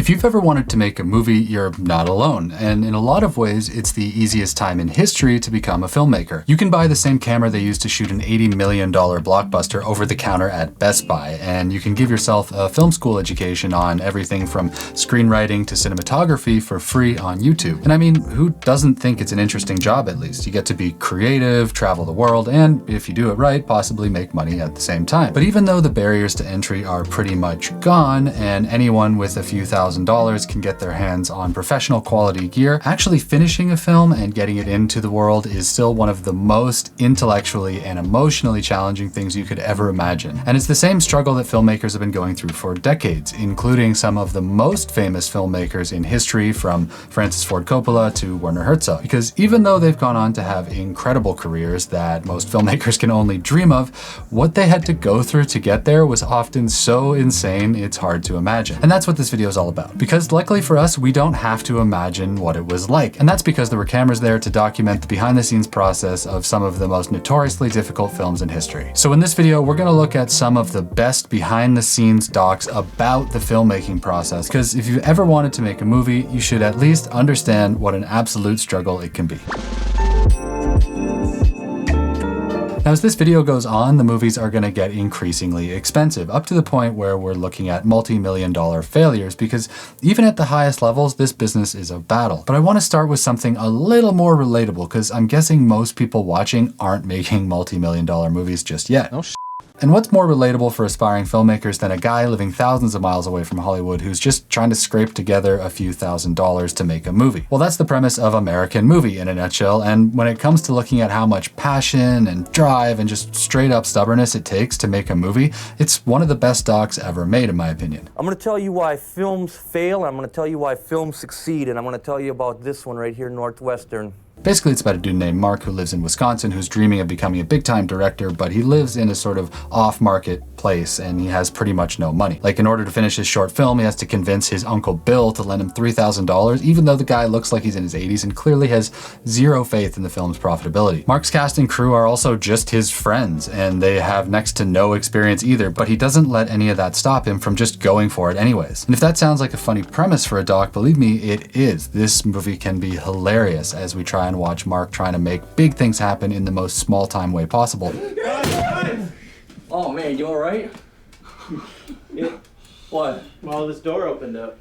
If you've ever wanted to make a movie, you're not alone, and in a lot of ways, it's the easiest time in history to become a filmmaker. You can buy the same camera they used to shoot an $80 million blockbuster over the counter at Best Buy, and you can give yourself a film school education on everything from screenwriting to cinematography for free on YouTube. And I mean, who doesn't think it's an interesting job at least? You get to be creative, travel the world, and if you do it right, possibly make money at the same time. But even though the barriers to entry are pretty much gone, and anyone with a few $1,000s can get their hands on professional quality gear, actually finishing a film and getting it into the world is still one of the most intellectually and emotionally challenging things you could ever imagine. And it's the same struggle that filmmakers have been going through for decades, including some of the most famous filmmakers in history, from Francis Ford Coppola to Werner Herzog. Because even though they've gone on to have incredible careers that most filmmakers can only dream of, what they had to go through to get there was often so insane it's hard to imagine. And that's what this video is all about. Because luckily for us, we don't have to imagine what it was like. And that's because there were cameras there to document the behind-the-scenes process of some of the most notoriously difficult films in history. So in this video, we're gonna look at some of the best behind-the-scenes docs about the filmmaking process. Because if you've ever wanted to make a movie, you should at least understand what an absolute struggle it can be. Now, as this video goes on, the movies are gonna get increasingly expensive, up to the point where we're looking at multi-million-dollar failures, because even at the highest levels, this business is a battle. But I wanna start with something a little more relatable, because I'm guessing most people watching aren't making multi-million-dollar movies just yet. Oh, And what's more relatable for aspiring filmmakers than a guy living thousands of miles away from Hollywood who's just trying to scrape together a few $1,000s to make a movie? Well, that's the premise of American Movie in a nutshell, and when it comes to looking at how much passion and drive and just straight up stubbornness it takes to make a movie, it's one of the best docs ever made in my opinion. I'm going to tell you why films fail, I'm going to tell you why films succeed, and I'm going to tell you about this one right here, Northwestern. Basically, it's about a dude named Mark who lives in Wisconsin who's dreaming of becoming a big-time director, but he lives in a sort of off-market place and he has pretty much no money. Like, in order to finish his short film, he has to convince his Uncle Bill to lend him $3,000, even though the guy looks like he's in his 80s and clearly has zero faith in the film's profitability. Mark's cast and crew are also just his friends, and they have next to no experience either, but he doesn't let any of that stop him from just going for it anyways. And if that sounds like a funny premise for a doc, believe me, it is. This movie can be hilarious as we try and watch Mark trying to make big things happen in the most small-time way possible. Oh man, you alright? Yeah. What? Well, this door opened up.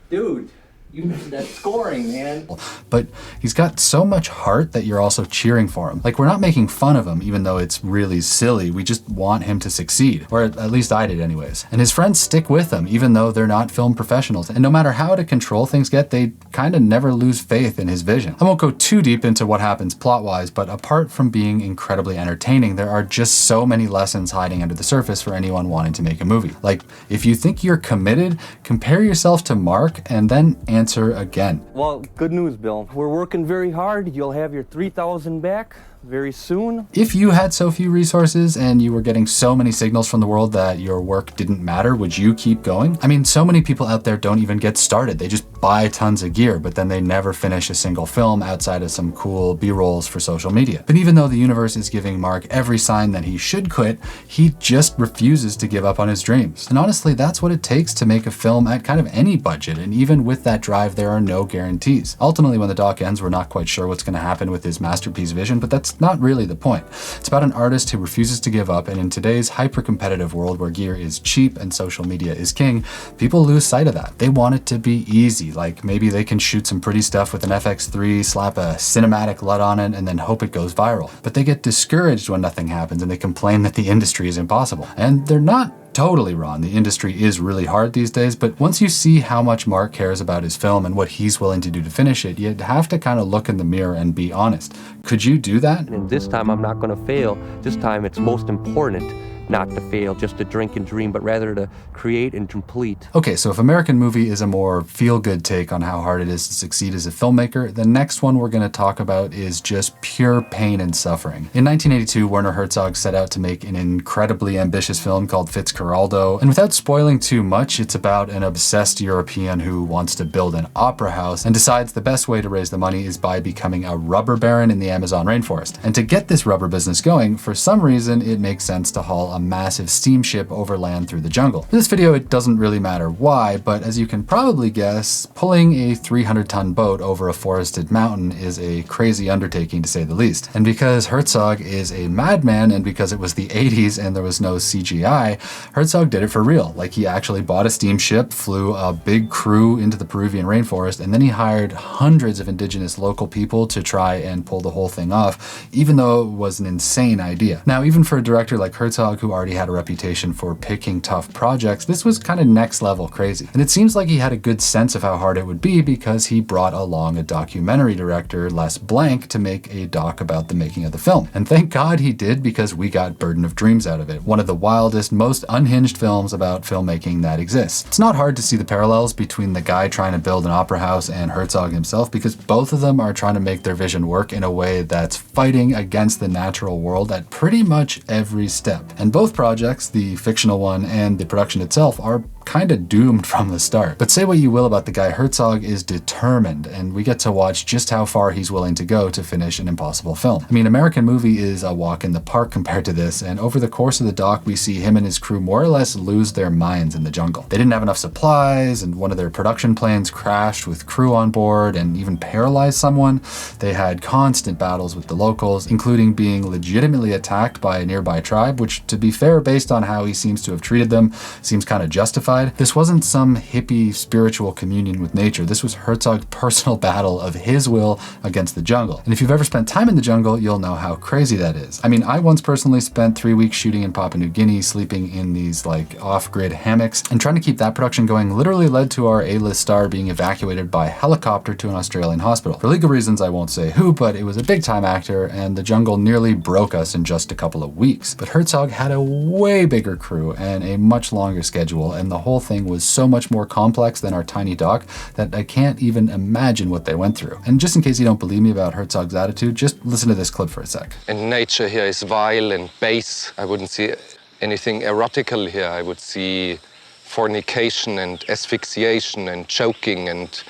Dude, you missed that scoring, man. But he's got so much heart that you're also cheering for him. Like, we're not making fun of him, even though it's really silly. We just want him to succeed. Or at least I did anyways. And his friends stick with him, even though they're not film professionals. And no matter how out of control things get, they kind of never lose faith in his vision. I won't go too deep into what happens plot-wise, but apart from being incredibly entertaining, there are just so many lessons hiding under the surface for anyone wanting to make a movie. Like, if you think you're committed, compare yourself to Mark and then answer again. Well, good news, Bill. We're working very hard. You'll have your $3,000 back very soon. If you had so few resources and you were getting so many signals from the world that your work didn't matter, would you keep going? I mean, so many people out there don't even get started. They just buy tons of gear, but then they never finish a single film outside of some cool B-rolls for social media. But even though the universe is giving Mark every sign that he should quit, he just refuses to give up on his dreams. And honestly, that's what it takes to make a film at kind of any budget, and even with that drive, there are no guarantees. Ultimately, when the doc ends, we're not quite sure what's going to happen with his masterpiece vision, but that's not really the point. It's about an artist who refuses to give up, and in today's hyper-competitive world where gear is cheap and social media is king, people lose sight of that. They want it to be easy, like maybe they can shoot some pretty stuff with an FX3, slap a cinematic LUT on it, and then hope it goes viral. But they get discouraged when nothing happens, and they complain that the industry is impossible. And they're not totally wrong. The industry is really hard these days, but once you see how much Mark cares about his film and what he's willing to do to finish it, you'd have to kind of look in the mirror and be honest. Could you do that? And this time I'm not going to fail. This time it's most important not to fail, just to drink and dream, but rather to create and complete. Okay, so if American Movie is a more feel-good take on how hard it is to succeed as a filmmaker, the next one we're going to talk about is just pure pain and suffering. In 1982, Werner Herzog set out to make an incredibly ambitious film called Fitzcarraldo, and without spoiling too much, it's about an obsessed European who wants to build an opera house and decides the best way to raise the money is by becoming a rubber baron in the Amazon rainforest. And to get this rubber business going, for some reason, it makes sense to haul a massive steamship overland through the jungle. In this video, it doesn't really matter why, but as you can probably guess, pulling a 300-ton boat over a forested mountain is a crazy undertaking to say the least. And because Herzog is a madman, and because it was the 80s and there was no CGI, Herzog did it for real. Like, he actually bought a steamship, flew a big crew into the Peruvian rainforest, and then he hired hundreds of indigenous local people to try and pull the whole thing off, even though it was an insane idea. Now, even for a director like Herzog, who already had a reputation for picking tough projects, this was kind of next level crazy. And it seems like he had a good sense of how hard it would be because he brought along a documentary director, Les Blank, to make a doc about the making of the film. And thank God he did, because we got Burden of Dreams out of it, one of the wildest, most unhinged films about filmmaking that exists. It's not hard to see the parallels between the guy trying to build an opera house and Herzog himself, because both of them are trying to make their vision work in a way that's fighting against the natural world at pretty much every step. And both projects, the fictional one and the production itself, are kind of doomed from the start. But say what you will about the guy, Herzog is determined, and we get to watch just how far he's willing to go to finish an impossible film. I mean, American Movie is a walk in the park compared to this, and over the course of the doc, we see him and his crew more or less lose their minds in the jungle. They didn't have enough supplies, and one of their production planes crashed with crew on board and even paralyzed someone. They had constant battles with the locals, including being legitimately attacked by a nearby tribe, which, to be fair, based on how he seems to have treated them, seems kind of justified. This wasn't some hippie spiritual communion with nature. This was Herzog's personal battle of his will against the jungle. And if you've ever spent time in the jungle, you'll know how crazy that is. I mean, I once personally spent 3 weeks shooting in Papua New Guinea, sleeping in these like off-grid hammocks, and trying to keep that production going literally led to our A-list star being evacuated by helicopter to an Australian hospital. For legal reasons, I won't say who, but it was a big-time actor, and the jungle nearly broke us in just a couple of weeks. But Herzog had a way bigger crew and a much longer schedule, and the whole thing was so much more complex than our tiny doc that I can't even imagine what they went through. And just in case you don't believe me about Herzog's attitude, just listen to this clip for a sec. And nature here is vile and base. I wouldn't see anything erotical here. I would see fornication and asphyxiation and choking and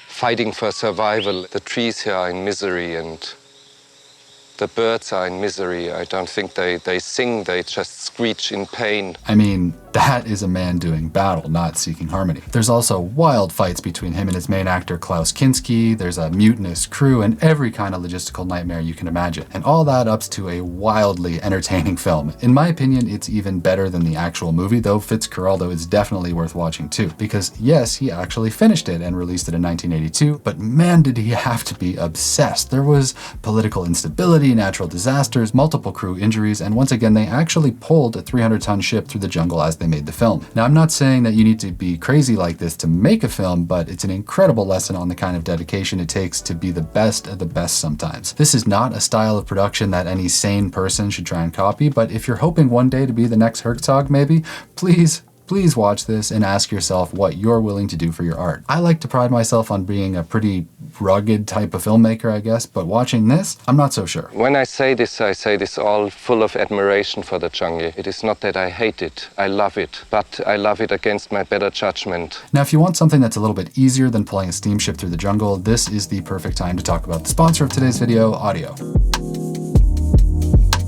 fighting for survival. The trees here are in misery and the birds are in misery. I don't think they sing, they just screech in pain. I mean, that is a man doing battle, not seeking harmony. There's also wild fights between him and his main actor, Klaus Kinski. There's a mutinous crew and every kind of logistical nightmare you can imagine. And all that ups to a wildly entertaining film. In my opinion, it's even better than the actual movie, though Fitzcarraldo is definitely worth watching too. Because yes, he actually finished it and released it in 1982, but man, did he have to be obsessed. There was political instability, natural disasters, multiple crew injuries, and once again, they actually pulled a 300-ton ship through the jungle as they made the film. Now, I'm not saying that you need to be crazy like this to make a film, but it's an incredible lesson on the kind of dedication it takes to be the best of the best sometimes. This is not a style of production that any sane person should try and copy, but if you're hoping one day to be the next Herzog maybe, please watch this and ask yourself what you're willing to do for your art. I like to pride myself on being a pretty rugged type of filmmaker, I guess, but watching this, I'm not so sure. When I say this all full of admiration for the jungle. It is not that I hate it, I love it, but I love it against my better judgment. Now, if you want something that's a little bit easier than pulling a steamship through the jungle, this is the perfect time to talk about the sponsor of today's video, Audio.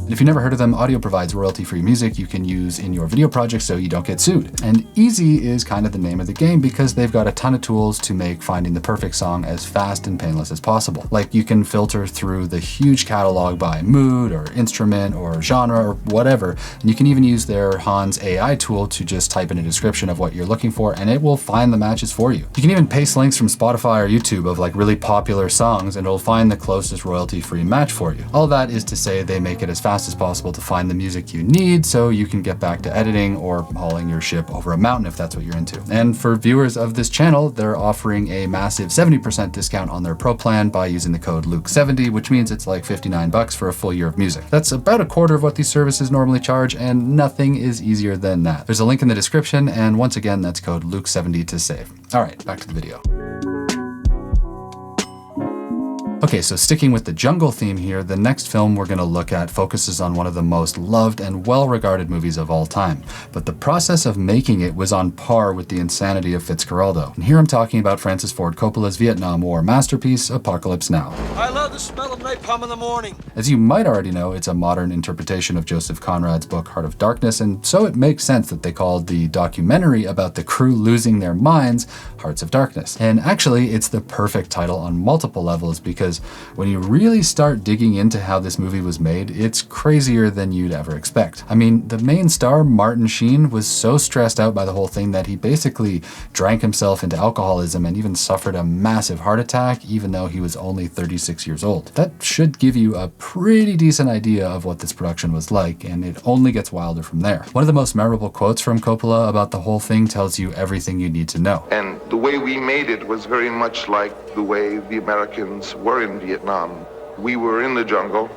And if you've never heard of them, Audio provides royalty-free music you can use in your video projects so you don't get sued. And easy is kind of the name of the game because they've got a ton of tools to make finding the perfect song as fast and painless as possible. Like, you can filter through the huge catalog by mood or instrument or genre or whatever. And you can even use their Hans AI tool to just type in a description of what you're looking for and it will find the matches for you. You can even paste links from Spotify or YouTube of like really popular songs and it'll find the closest royalty-free match for you. All that is to say they make it as fast as possible to find the music you need so you can get back to editing or hauling your ship over a mountain if that's what you're into. And for viewers of this channel, they're offering a massive 70% discount on their pro plan by using the code Luke70, which means it's like $59 for a full year of music. That's about a quarter of what these services normally charge, and nothing is easier than that. There's a link in the description, and once again, that's code Luke70 to save. All right, back to the video. Okay, so sticking with the jungle theme here, the next film we're going to look at focuses on one of the most loved and well-regarded movies of all time. But the process of making it was on par with the insanity of Fitzcarraldo. And here I'm talking about Francis Ford Coppola's Vietnam War masterpiece, Apocalypse Now. I love the smell of napalm in the morning. As you might already know, it's a modern interpretation of Joseph Conrad's book Heart of Darkness, and so it makes sense that they called the documentary about the crew losing their minds Hearts of Darkness. And actually, it's the perfect title on multiple levels, because when you really start digging into how this movie was made, it's crazier than you'd ever expect. I mean, the main star, Martin Sheen, was so stressed out by the whole thing that he basically drank himself into alcoholism and even suffered a massive heart attack, even though he was only 36 years old. That should give you a pretty decent idea of what this production was like, and it only gets wilder from there. One of the most memorable quotes from Coppola about the whole thing tells you everything you need to know. And the way we made it was very much like the way the Americans were in Vietnam. We were in the jungle.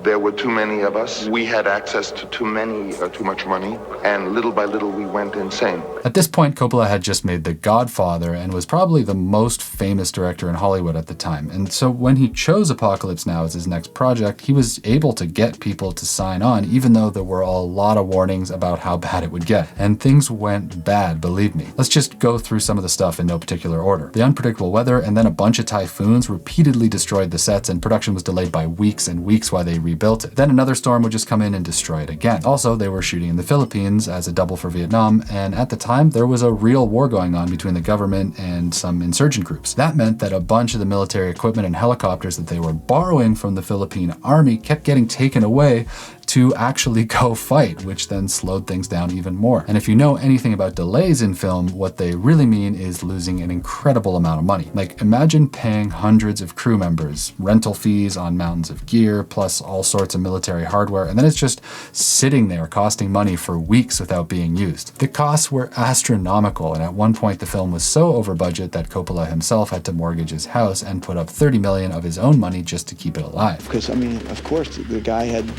There were too many of us. We had access to too much money, and little by little we went insane. At this point, Coppola had just made The Godfather and was probably the most famous director in Hollywood at the time. And so when he chose Apocalypse Now as his next project, he was able to get people to sign on, even though there were a lot of warnings about how bad it would get. And things went bad, believe me. Let's just go through some of the stuff in no particular order. The unpredictable weather and then a bunch of typhoons repeatedly destroyed the sets, and production was delayed by weeks and weeks while they rebuilt it. Then another storm would just come in and destroy it again. Also, they were shooting in the Philippines as a double for Vietnam, and at the time there was a real war going on between the government and some insurgent groups. That meant that a bunch of the military equipment and helicopters that they were borrowing from the Philippine army kept getting taken away to actually go fight, which then slowed things down even more. And if you know anything about delays in film, what they really mean is losing an incredible amount of money. Like, imagine paying hundreds of crew members, rental fees on mountains of gear, plus all sorts of military hardware, and then it's just sitting there costing money for weeks without being used. The costs were astronomical, and at one point the film was so over budget that Coppola himself had to mortgage his house and put up $30 million of his own money just to keep it alive. Because, I mean, of course, the guy had,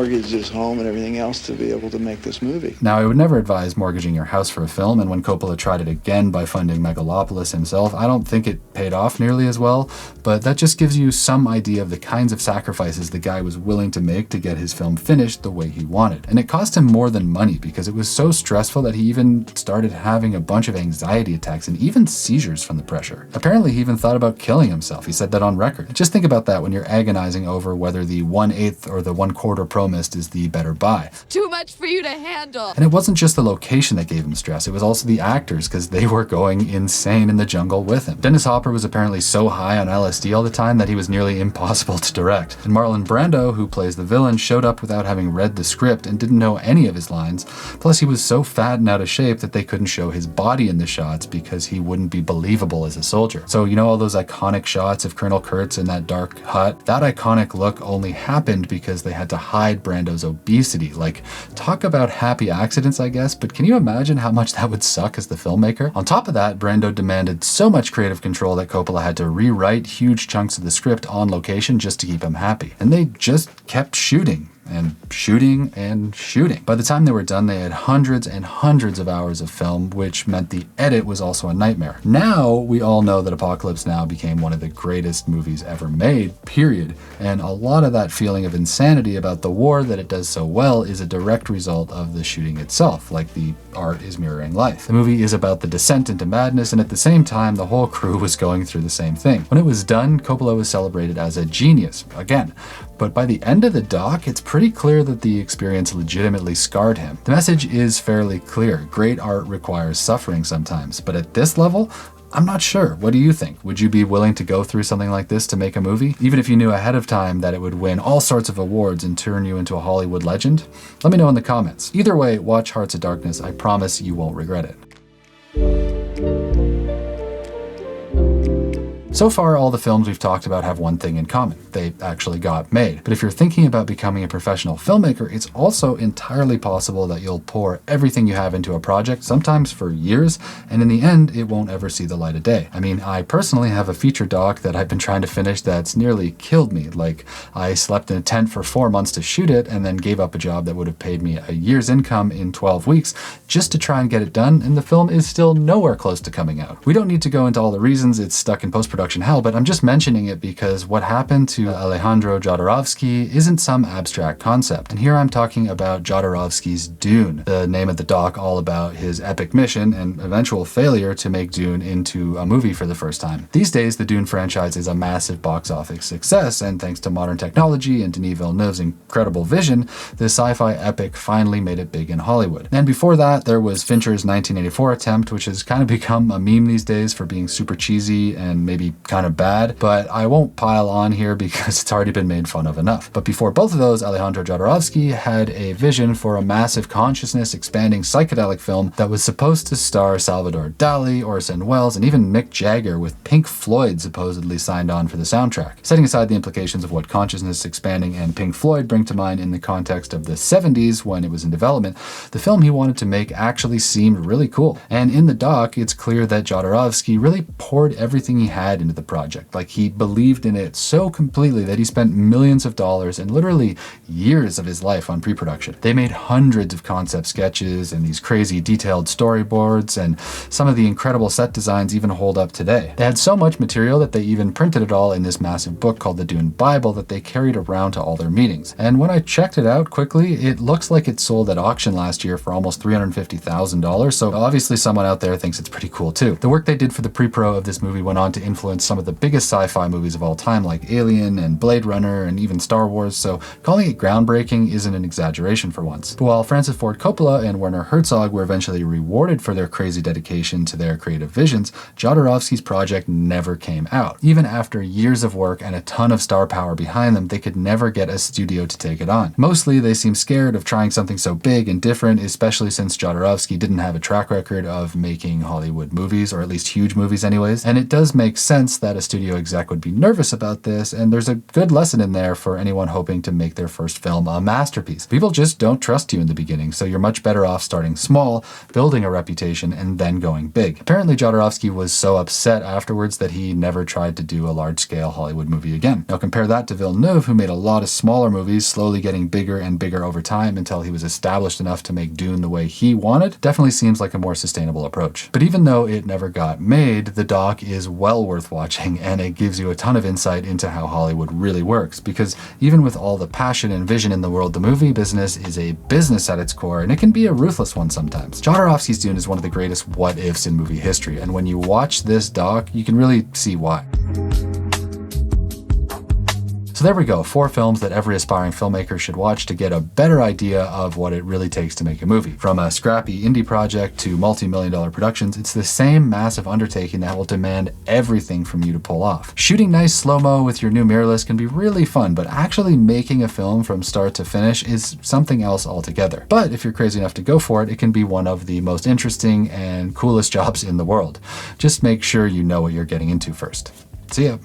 mortgaged his home and everything else to be able to make this movie. Now, I would never advise mortgaging your house for a film, and when Coppola tried it again by funding Megalopolis himself, I don't think it paid off nearly as well, but that just gives you some idea of the kinds of sacrifices the guy was willing to make to get his film finished the way he wanted. And it cost him more than money, because it was so stressful that he even started having a bunch of anxiety attacks and even seizures from the pressure. Apparently, he even thought about killing himself. He said that on record. Just think about that when you're agonizing over whether the 1/8 or the 1/4 Pro Mist is the better buy. Too much for you to handle. And it wasn't just the location that gave him stress, it was also the actors, because they were going insane in the jungle with him. Dennis Hopper was apparently so high on LSD all the time that he was nearly impossible to direct. And Marlon Brando, who plays the villain, showed up without having read the script and didn't know any of his lines. Plus, he was so fat and out of shape that they couldn't show his body in the shots because he wouldn't be believable as a soldier. So, you know all those iconic shots of Colonel Kurtz in that dark hut? That iconic look only happened because they had to hide Brando's obesity. Like, talk about happy accidents, I guess, but can you imagine how much that would suck as the filmmaker? On top of that, Brando demanded so much creative control that Coppola had to rewrite huge chunks of the script on location just to keep him happy. And they just kept shooting and shooting and shooting. By the time they were done, they had hundreds and hundreds of hours of film, which meant the edit was also a nightmare. Now, we all know that Apocalypse Now became one of the greatest movies ever made, period. And a lot of that feeling of insanity about the war that it does so well is a direct result of the shooting itself, like the art is mirroring life. The movie is about the descent into madness, and at the same time, the whole crew was going through the same thing. When it was done, Coppola was celebrated as a genius, again. But by the end of the doc, it's pretty clear that the experience legitimately scarred him. The message is fairly clear. Great art requires suffering sometimes, but at this level, I'm not sure. What do you think? Would you be willing to go through something like this to make a movie? Even if you knew ahead of time that it would win all sorts of awards and turn you into a Hollywood legend? Let me know in the comments. Either way, watch Hearts of Darkness. I promise you won't regret it. So far, all the films we've talked about have one thing in common. They actually got made. But if you're thinking about becoming a professional filmmaker, it's also entirely possible that you'll pour everything you have into a project, sometimes for years, and in the end, it won't ever see the light of day. I mean, I personally have a feature doc that I've been trying to finish that's nearly killed me. Like, I slept in a tent for 4 months to shoot it and then gave up a job that would have paid me a year's income in 12 weeks just to try and get it done, and the film is still nowhere close to coming out. We don't need to go into all the reasons it's stuck in post-production production hell, but I'm just mentioning it because what happened to Alejandro Jodorowsky isn't some abstract concept. And here I'm talking about Jodorowsky's Dune, the name of the doc all about his epic mission and eventual failure to make Dune into a movie for the first time. These days, the Dune franchise is a massive box office success, and thanks to modern technology and Denis Villeneuve's incredible vision, the sci-fi epic finally made it big in Hollywood. And before that, there was Fincher's 1984 attempt, which has kind of become a meme these days for being super cheesy and maybe kind of bad, but I won't pile on here because it's already been made fun of enough. But before both of those, Alejandro Jodorowsky had a vision for a massive consciousness expanding psychedelic film that was supposed to star Salvador Dali, Orson Welles, and even Mick Jagger, with Pink Floyd supposedly signed on for the soundtrack. Setting aside the implications of what consciousness expanding and Pink Floyd bring to mind in the context of the 70s when it was in development, the film he wanted to make actually seemed really cool. And in the doc, it's clear that Jodorowsky really poured everything he had into the project. Like, he believed in it so completely that he spent millions of dollars and literally years of his life on pre-production. They made hundreds of concept sketches and these crazy detailed storyboards, and some of the incredible set designs even hold up today. They had so much material that they even printed it all in this massive book called the Dune Bible that they carried around to all their meetings. And when I checked it out quickly, it looks like it sold at auction last year for almost $350,000, so obviously someone out there thinks it's pretty cool too. The work they did for the pre-pro of this movie went on to influence some of the biggest sci-fi movies of all time, like Alien and Blade Runner and even Star Wars, so calling it groundbreaking isn't an exaggeration for once. But while Francis Ford Coppola and Werner Herzog were eventually rewarded for their crazy dedication to their creative visions, Jodorowsky's project never came out. Even after years of work and a ton of star power behind them, they could never get a studio to take it on. Mostly, they seem scared of trying something so big and different, especially since Jodorowsky didn't have a track record of making Hollywood movies, or at least huge movies anyways. And it does make sense that a studio exec would be nervous about this, and there's a good lesson in there for anyone hoping to make their first film a masterpiece. People just don't trust you in the beginning, so you're much better off starting small, building a reputation, and then going big. Apparently, Jodorowsky was so upset afterwards that he never tried to do a large-scale Hollywood movie again. Now compare that to Villeneuve, who made a lot of smaller movies, slowly getting bigger and bigger over time until he was established enough to make Dune the way he wanted. Definitely seems like a more sustainable approach. But even though it never got made, the doc is well worth watching, and it gives you a ton of insight into how Hollywood really works, because even with all the passion and vision in the world, the movie business is a business at its core, and it can be a ruthless one sometimes. Jodorowsky's Dune is one of the greatest what-ifs in movie history, and when you watch this doc, you can really see why. So there we go, 4 films that every aspiring filmmaker should watch to get a better idea of what it really takes to make a movie. From a scrappy indie project to multi-million-dollar productions, it's the same massive undertaking that will demand everything from you to pull off. Shooting nice slow-mo with your new mirrorless can be really fun, but actually making a film from start to finish is something else altogether. But if you're crazy enough to go for it, it can be one of the most interesting and coolest jobs in the world. Just make sure you know what you're getting into first. See ya.